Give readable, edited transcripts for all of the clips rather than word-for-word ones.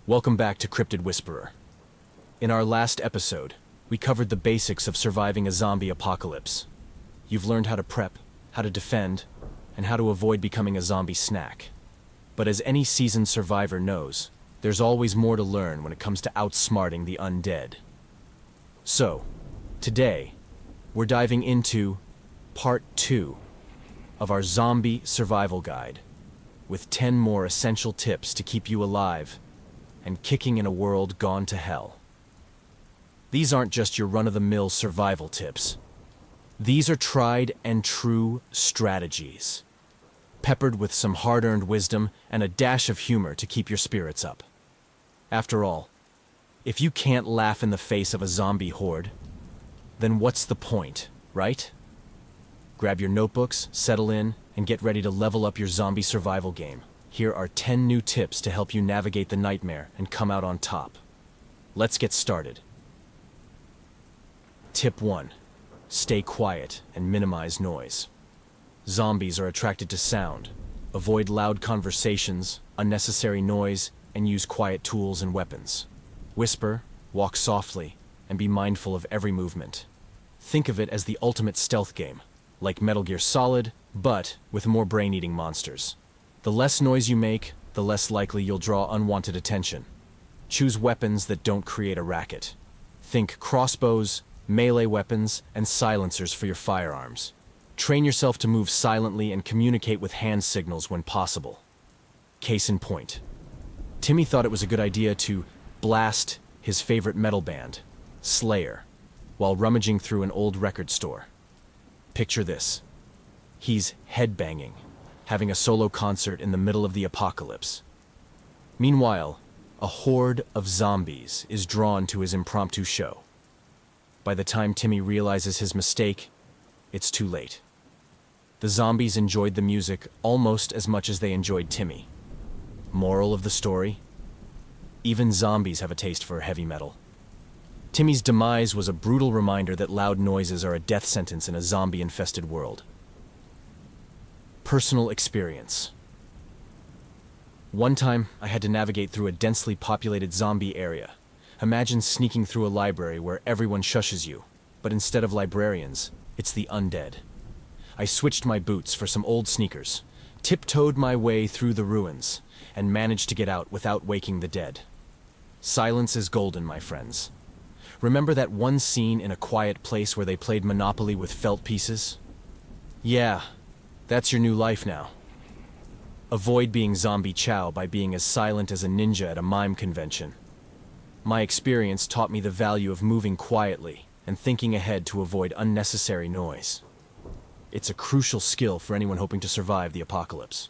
Welcome back to Cryptid Whisperer. In our last episode, we covered the basics of surviving a zombie apocalypse. You've learned how to prep, how to defend, and how to avoid becoming a zombie snack. But as any seasoned survivor knows, there's always more to learn when it comes to outsmarting the undead. So, today, we're diving into Part 2 of our Zombie Survival Guide, with 10 more essential tips to keep you alive and kicking in a world gone to hell. These aren't just your run-of-the-mill survival tips. These are tried and true strategies, peppered with some hard-earned wisdom and a dash of humor to keep your spirits up. After all, if you can't laugh in the face of a zombie horde, then what's the point, right? Grab your notebooks, settle in, and get ready to level up your zombie survival game. Here are 10 new tips to help you navigate the nightmare and come out on top. Let's get started. Tip 1. Stay quiet and minimize noise. Zombies are attracted to sound. Avoid loud conversations, unnecessary noise, and use quiet tools and weapons. Whisper, walk softly, and be mindful of every movement. Think of it as the ultimate stealth game, like Metal Gear Solid, but with more brain-eating monsters. The less noise you make, the less likely you'll draw unwanted attention. Choose weapons that don't create a racket. Think crossbows, melee weapons, and silencers for your firearms. Train yourself to move silently and communicate with hand signals when possible. Case in point. Timmy thought it was a good idea to blast his favorite metal band, Slayer, while rummaging through an old record store. Picture this. He's headbanging, having a solo concert in the middle of the apocalypse. Meanwhile, a horde of zombies is drawn to his impromptu show. By the time Timmy realizes his mistake, it's too late. The zombies enjoyed the music almost as much as they enjoyed Timmy. Moral of the story? Even zombies have a taste for heavy metal. Timmy's demise was a brutal reminder that loud noises are a death sentence in a zombie-infested world. Personal experience. One time, I had to navigate through a densely populated zombie area. Imagine sneaking through a library where everyone shushes you, but instead of librarians, it's the undead. I switched my boots for some old sneakers, tiptoed my way through the ruins, and managed to get out without waking the dead. Silence is golden, my friends. Remember that one scene in A Quiet Place where they played Monopoly with felt pieces? Yeah, that's your new life now. Avoid being zombie chow by being as silent as a ninja at a mime convention. My experience taught me the value of moving quietly and thinking ahead to avoid unnecessary noise. It's a crucial skill for anyone hoping to survive the apocalypse.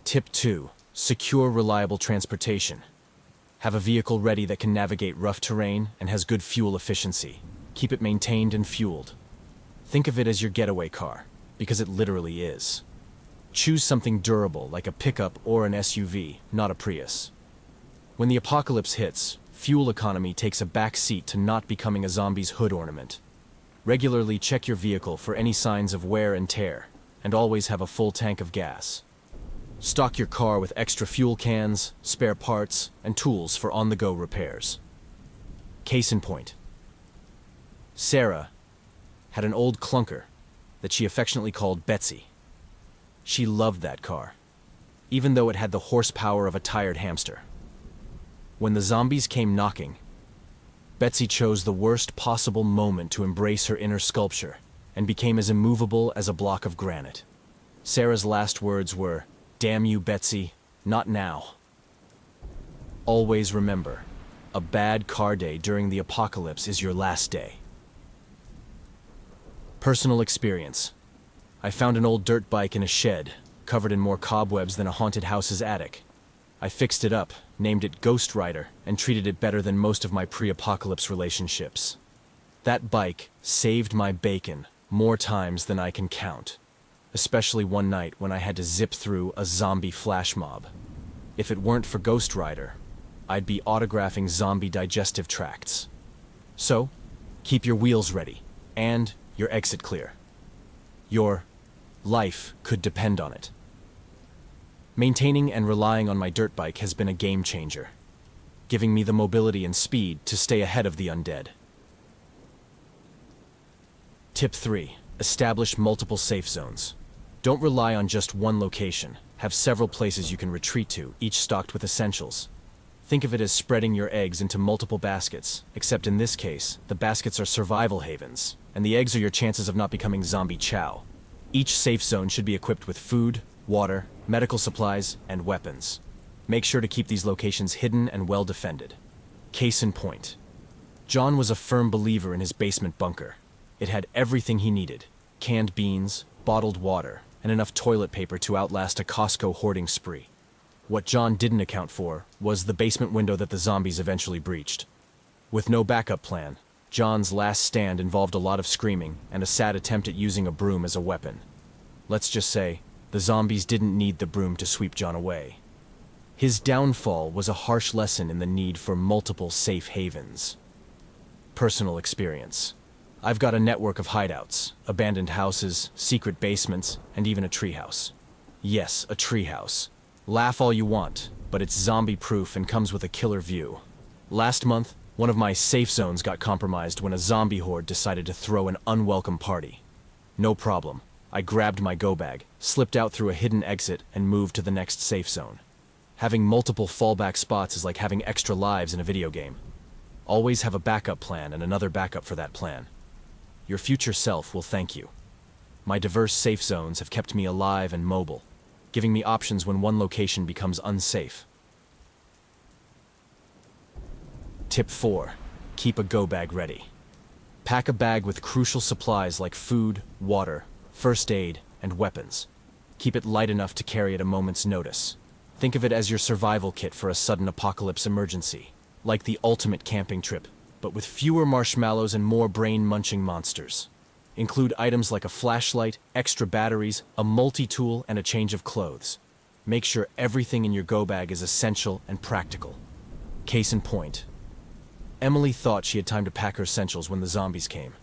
Tip 2. Secure reliable transportation. Have a vehicle ready that can navigate rough terrain and has good fuel efficiency. Keep it maintained and fueled. Think of it as your getaway car, because it literally is. Choose something durable like a pickup or an SUV, not a Prius. When the apocalypse hits, fuel economy takes a back seat to not becoming a zombie's hood ornament. Regularly check your vehicle for any signs of wear and tear, and always have a full tank of gas. Stock your car with extra fuel cans, spare parts, and tools for on-the-go repairs. Case in point. Sarah had an old clunker that she affectionately called Betsy. She loved that car, even though it had the horsepower of a tired hamster. When the zombies came knocking, Betsy chose the worst possible moment to embrace her inner sculpture and became as immovable as a block of granite. Sarah's last words were, "Damn you, Betsy, not now." Always remember, a bad car day during the apocalypse is your last day. Personal experience. I found an old dirt bike in a shed, covered in more cobwebs than a haunted house's attic. I fixed it up, named it Ghost Rider, and treated it better than most of my pre-apocalypse relationships. That bike saved my bacon more times than I can count. Especially one night when I had to zip through a zombie flash mob. If it weren't for Ghost Rider, I'd be autographing zombie digestive tracts. So, keep your wheels ready, and your exit clear. Your life could depend on it. Maintaining and relying on my dirt bike has been a game changer, giving me the mobility and speed to stay ahead of the undead. Tip 3. Establish multiple safe zones. Don't rely on just one location. Have several places you can retreat to, each stocked with essentials. Think of it as spreading your eggs into multiple baskets, except in this case, the baskets are survival havens, and the eggs are your chances of not becoming zombie chow. Each safe zone should be equipped with food, water, medical supplies, and weapons. Make sure to keep these locations hidden and well defended. Case in point. John was a firm believer in his basement bunker. It had everything he needed: canned beans, bottled water, and enough toilet paper to outlast a Costco hoarding spree. What John didn't account for was the basement window that the zombies eventually breached. With no backup plan, John's last stand involved a lot of screaming and a sad attempt at using a broom as a weapon. Let's just say, the zombies didn't need the broom to sweep John away. His downfall was a harsh lesson in the need for multiple safe havens. Personal experience. I've got a network of hideouts, abandoned houses, secret basements, and even a treehouse. Yes, a treehouse. Laugh all you want, but it's zombie-proof and comes with a killer view. Last month, one of my safe zones got compromised when a zombie horde decided to throw an unwelcome party. No problem. I grabbed my go bag, slipped out through a hidden exit, and moved to the next safe zone. Having multiple fallback spots is like having extra lives in a video game. Always have a backup plan and another backup for that plan. Your future self will thank you. My diverse safe zones have kept me alive and mobile, giving me options when one location becomes unsafe. Tip 4. Keep a go bag ready. Pack a bag with crucial supplies like food, water, first aid, and weapons. Keep it light enough to carry at a moment's notice. Think of it as your survival kit for a sudden apocalypse emergency, like the ultimate camping trip, but with fewer marshmallows and more brain-munching monsters. Include items like a flashlight, extra batteries, a multi-tool, and a change of clothes. Make sure everything in your go bag is essential and practical. Case in point. Emily thought she had time to pack her essentials when the zombies came.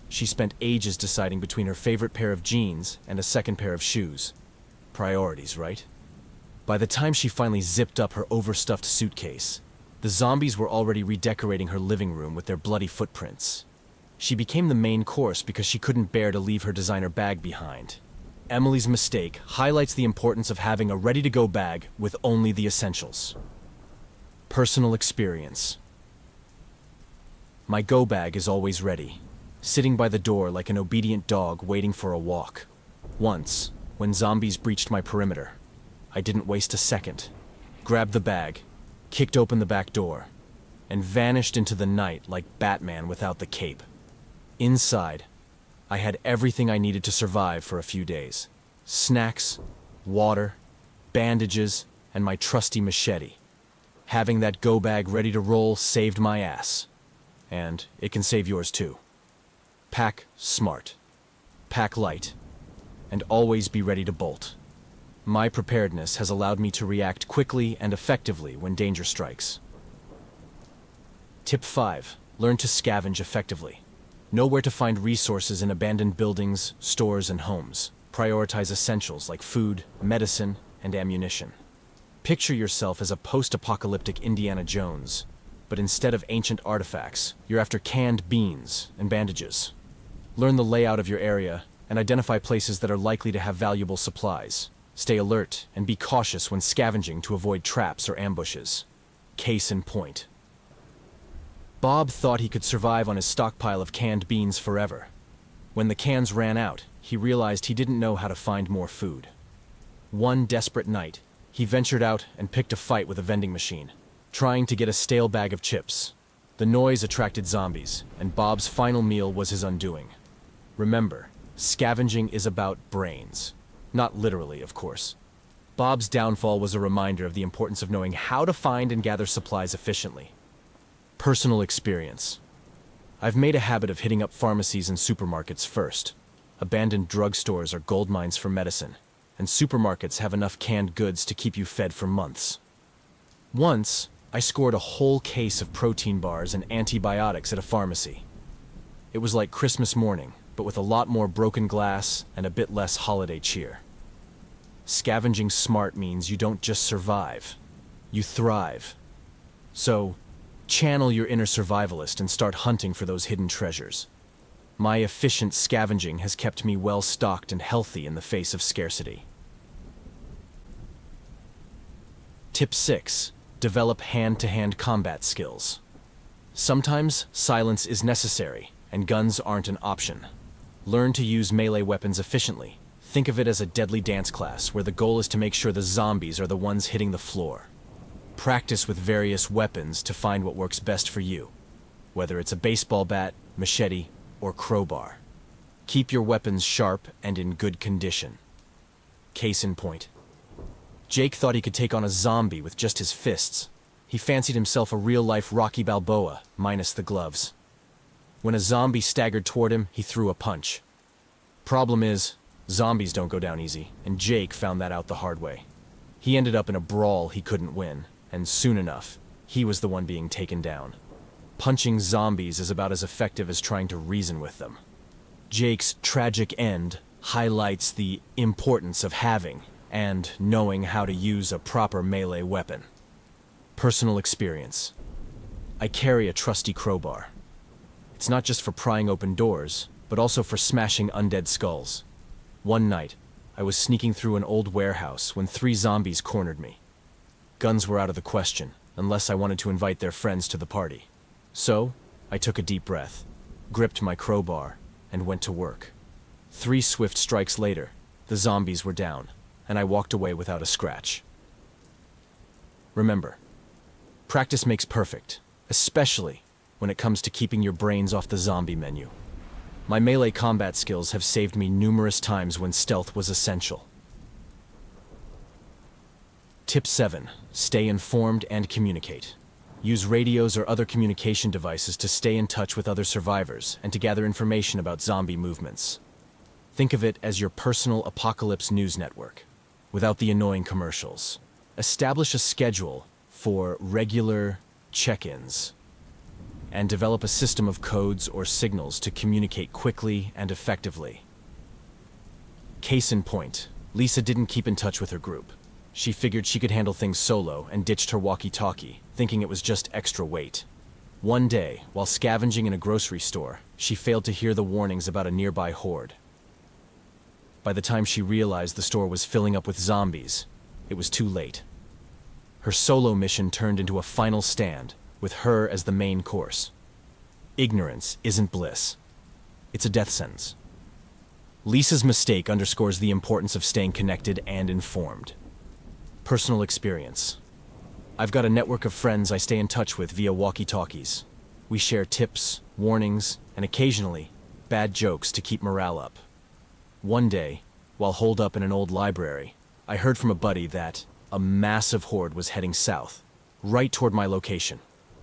She spent ages deciding between her favorite pair of jeans and a second pair of shoes. Priorities, right? By the time she finally zipped up her overstuffed suitcase, the zombies were already redecorating her living room with their bloody footprints. She became the main course because she couldn't bear to leave her designer bag behind. Emily's mistake highlights the importance of having a ready-to-go bag with only the essentials. Personal experience. My go bag is always ready, sitting by the door like an obedient dog waiting for a walk. Once, when zombies breached my perimeter, I didn't waste a second. Grabbed the bag, kicked open the back door, and vanished into the night like Batman without the cape. Inside, I had everything I needed to survive for a few days. Snacks, water, bandages, and my trusty machete. Having that go bag ready to roll saved my ass. And it can save yours too. Pack smart. Pack light. And always be ready to bolt. My preparedness has allowed me to react quickly and effectively when danger strikes. Tip 5. Learn to scavenge effectively. Know where to find resources in abandoned buildings, stores, and homes. Prioritize essentials like food, medicine, and ammunition. Picture yourself as a post-apocalyptic Indiana Jones, but instead of ancient artifacts, you're after canned beans and bandages. Learn the layout of your area and identify places that are likely to have valuable supplies. Stay alert and be cautious when scavenging to avoid traps or ambushes. Case in point. Bob thought he could survive on his stockpile of canned beans forever. When the cans ran out, he realized he didn't know how to find more food. One desperate night, he ventured out and picked a fight with a vending machine, trying to get a stale bag of chips. The noise attracted zombies, and Bob's final meal was his undoing. Remember, scavenging is about brains. Not literally, of course. Bob's downfall was a reminder of the importance of knowing how to find and gather supplies efficiently. Personal experience. I've made a habit of hitting up pharmacies and supermarkets first. Abandoned drugstores are gold mines for medicine, and supermarkets have enough canned goods to keep you fed for months. Once, I scored a whole case of protein bars and antibiotics at a pharmacy. It was like Christmas morning, but with a lot more broken glass and a bit less holiday cheer. Scavenging smart means you don't just survive, you thrive. So, channel your inner survivalist and start hunting for those hidden treasures. My efficient scavenging has kept me well stocked and healthy in the face of scarcity. Tip 6. Develop hand-to-hand combat skills. Sometimes silence is necessary, and guns aren't an option. Learn to use melee weapons efficiently. Think of it as a deadly dance class, where the goal is to make sure the zombies are the ones hitting the floor. Practice with various weapons to find what works best for you, whether it's a baseball bat, machete, or crowbar. Keep your weapons sharp and in good condition. Case in point. Jake thought he could take on a zombie with just his fists. He fancied himself a real-life Rocky Balboa, minus the gloves. When a zombie staggered toward him, he threw a punch. Problem is, zombies don't go down easy, and Jake found that out the hard way. He ended up in a brawl he couldn't win, and soon enough, he was the one being taken down. Punching zombies is about as effective as trying to reason with them. Jake's tragic end highlights the importance of having and knowing how to use a proper melee weapon. Personal experience. I carry a trusty crowbar. It's not just for prying open doors, but also for smashing undead skulls. One night, I was sneaking through an old warehouse when 3 zombies cornered me. Guns were out of the question, unless I wanted to invite their friends to the party. So, I took a deep breath, gripped my crowbar, and went to work. 3 swift strikes later, the zombies were down, and I walked away without a scratch. Remember, practice makes perfect, especially when it comes to keeping your brains off the zombie menu. My melee combat skills have saved me numerous times when stealth was essential. Tip 7. Stay informed and communicate. Use radios or other communication devices to stay in touch with other survivors and to gather information about zombie movements. Think of it as your personal apocalypse news network, without the annoying commercials. Establish a schedule for regular check-ins, and develop a system of codes or signals to communicate quickly and effectively. Case in point, Lisa didn't keep in touch with her group. She figured she could handle things solo and ditched her walkie-talkie, thinking it was just extra weight. One day, while scavenging in a grocery store, she failed to hear the warnings about a nearby horde. By the time she realized the store was filling up with zombies, it was too late. Her solo mission turned into a final stand, with her as the main course. Ignorance isn't bliss. It's a death sentence. Lisa's mistake underscores the importance of staying connected and informed. Personal experience. I've got a network of friends I stay in touch with via walkie-talkies. We share tips, warnings, and occasionally, bad jokes to keep morale up. One day, while holed up in an old library, I heard from a buddy that a massive horde was heading south, right toward my location.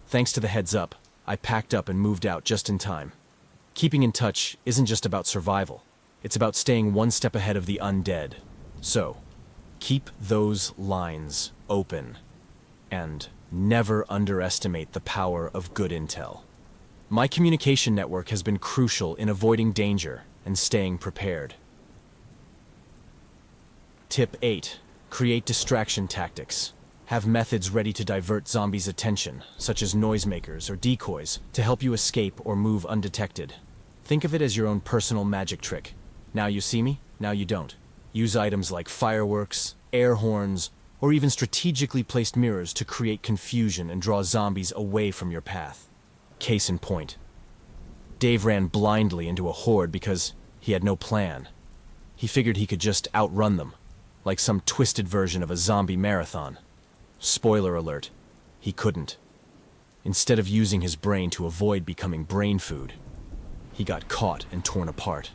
Thanks to the heads up, I packed up and moved out just in time. Keeping in touch isn't just about survival. It's about staying one step ahead of the undead. So, keep those lines open, and never underestimate the power of good intel. My communication network has been crucial in avoiding danger and staying prepared. Tip 8. Create distraction tactics. Have methods ready to divert zombies' attention, such as noisemakers or decoys, to help you escape or move undetected. Think of it as your own personal magic trick. Now you see me, now you don't. Use items like fireworks, air horns, or even strategically placed mirrors to create confusion and draw zombies away from your path. Case in point. Dave ran blindly into a horde because he had no plan. He figured he could just outrun them, like some twisted version of a zombie marathon. Spoiler alert, he couldn't. Instead of using his brain to avoid becoming brain food, he got caught and torn apart.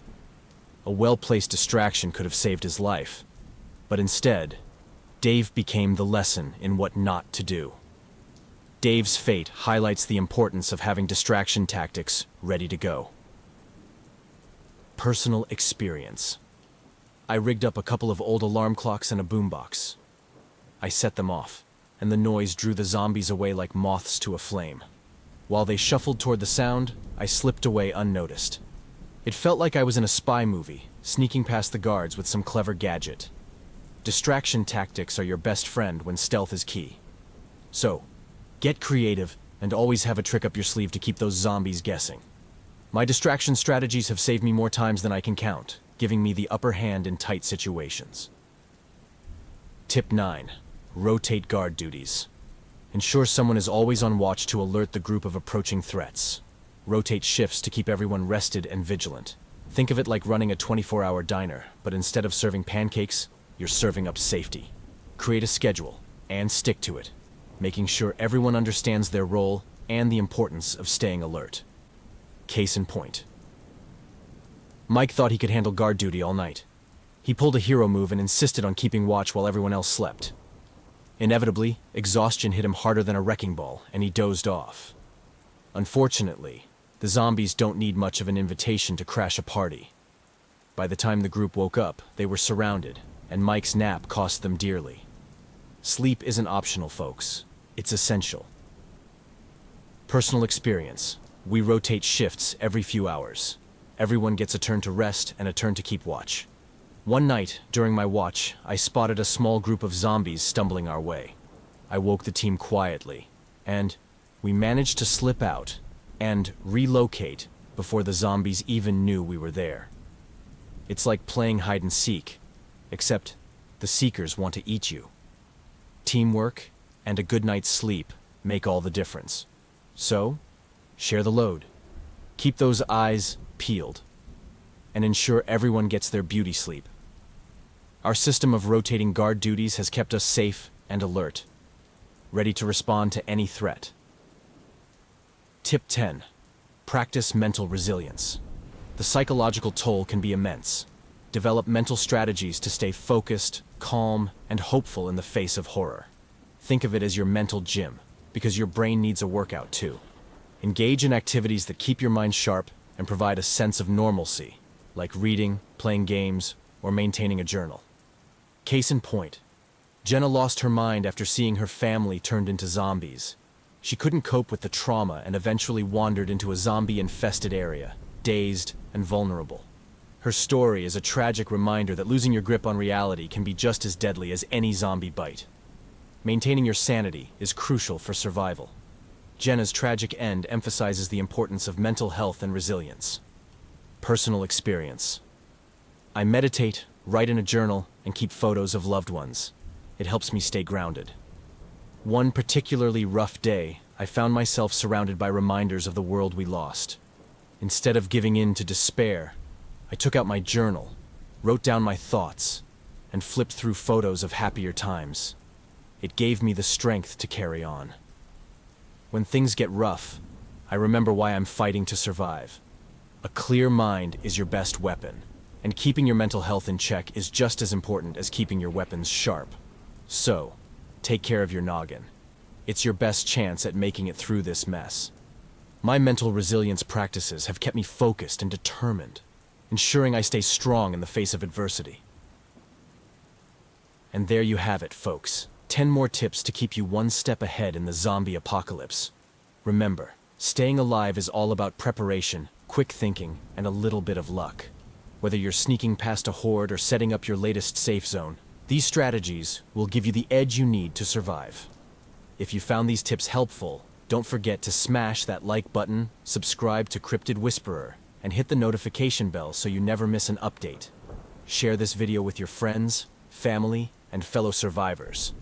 A well-placed distraction could have saved his life, but instead, Dave became the lesson in what not to do. Dave's fate highlights the importance of having distraction tactics ready to go. Personal experience. I rigged up a couple of old alarm clocks and a boombox. I set them off, and the noise drew the zombies away like moths to a flame. While they shuffled toward the sound, I slipped away unnoticed. It felt like I was in a spy movie, sneaking past the guards with some clever gadget. Distraction tactics are your best friend when stealth is key. So, get creative and always have a trick up your sleeve to keep those zombies guessing. My distraction strategies have saved me more times than I can count, giving me the upper hand in tight situations. Tip 9. Rotate guard duties. Ensure someone is always on watch to alert the group of approaching threats. Rotate shifts to keep everyone rested and vigilant. Think of it like running a 24-hour diner, but instead of serving pancakes, you're serving up safety. Create a schedule and stick to it, making sure everyone understands their role and the importance of staying alert. Case in point. Mike thought he could handle guard duty all night. He pulled a hero move and insisted on keeping watch while everyone else slept. Inevitably, exhaustion hit him harder than a wrecking ball, and he dozed off. Unfortunately, the zombies don't need much of an invitation to crash a party. By the time the group woke up, they were surrounded, and Mike's nap cost them dearly. Sleep isn't optional, folks. It's essential. Personal experience. We rotate shifts every few hours. Everyone gets a turn to rest and a turn to keep watch. One night, during my watch, I spotted a small group of zombies stumbling our way. I woke the team quietly, and we managed to slip out and relocate before the zombies even knew we were there. It's like playing hide and seek, except the seekers want to eat you. Teamwork and a good night's sleep make all the difference. So, share the load. Keep those eyes peeled, and ensure everyone gets their beauty sleep. Our system of rotating guard duties has kept us safe and alert, ready to respond to any threat. Tip 10. Practice mental resilience. The psychological toll can be immense. Develop mental strategies to stay focused, calm, and hopeful in the face of horror. Think of it as your mental gym, because your brain needs a workout too. Engage in activities that keep your mind sharp and provide a sense of normalcy, like reading, playing games, or maintaining a journal. Case in point, Jenna lost her mind after seeing her family turned into zombies. She couldn't cope with the trauma and eventually wandered into a zombie-infested area, dazed and vulnerable. Her story is a tragic reminder that losing your grip on reality can be just as deadly as any zombie bite. Maintaining your sanity is crucial for survival. Jenna's tragic end emphasizes the importance of mental health and resilience. Personal experience. I meditate, write in a journal, and keep photos of loved ones. It helps me stay grounded. One particularly rough day, I found myself surrounded by reminders of the world we lost. Instead of giving in to despair, I took out my journal, wrote down my thoughts, and flipped through photos of happier times. It gave me the strength to carry on. When things get rough, I remember why I'm fighting to survive. A clear mind is your best weapon, and keeping your mental health in check is just as important as keeping your weapons sharp. So, take care of your noggin. It's your best chance at making it through this mess. My mental resilience practices have kept me focused and determined, ensuring I stay strong in the face of adversity. And there you have it, folks. 10 more tips to keep you one step ahead in the zombie apocalypse. Remember, staying alive is all about preparation, quick thinking, and a little bit of luck. Whether you're sneaking past a horde or setting up your latest safe zone, these strategies will give you the edge you need to survive. If you found these tips helpful, don't forget to smash that like button, subscribe to Cryptid Whisperer, and hit the notification bell so you never miss an update. Share this video with your friends, family, and fellow survivors.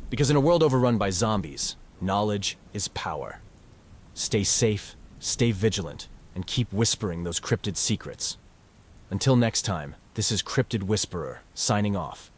Because in a world overrun by zombies, knowledge is power. Stay safe, stay vigilant, and keep whispering those cryptid secrets. Until next time, this is Cryptid Whisperer, signing off.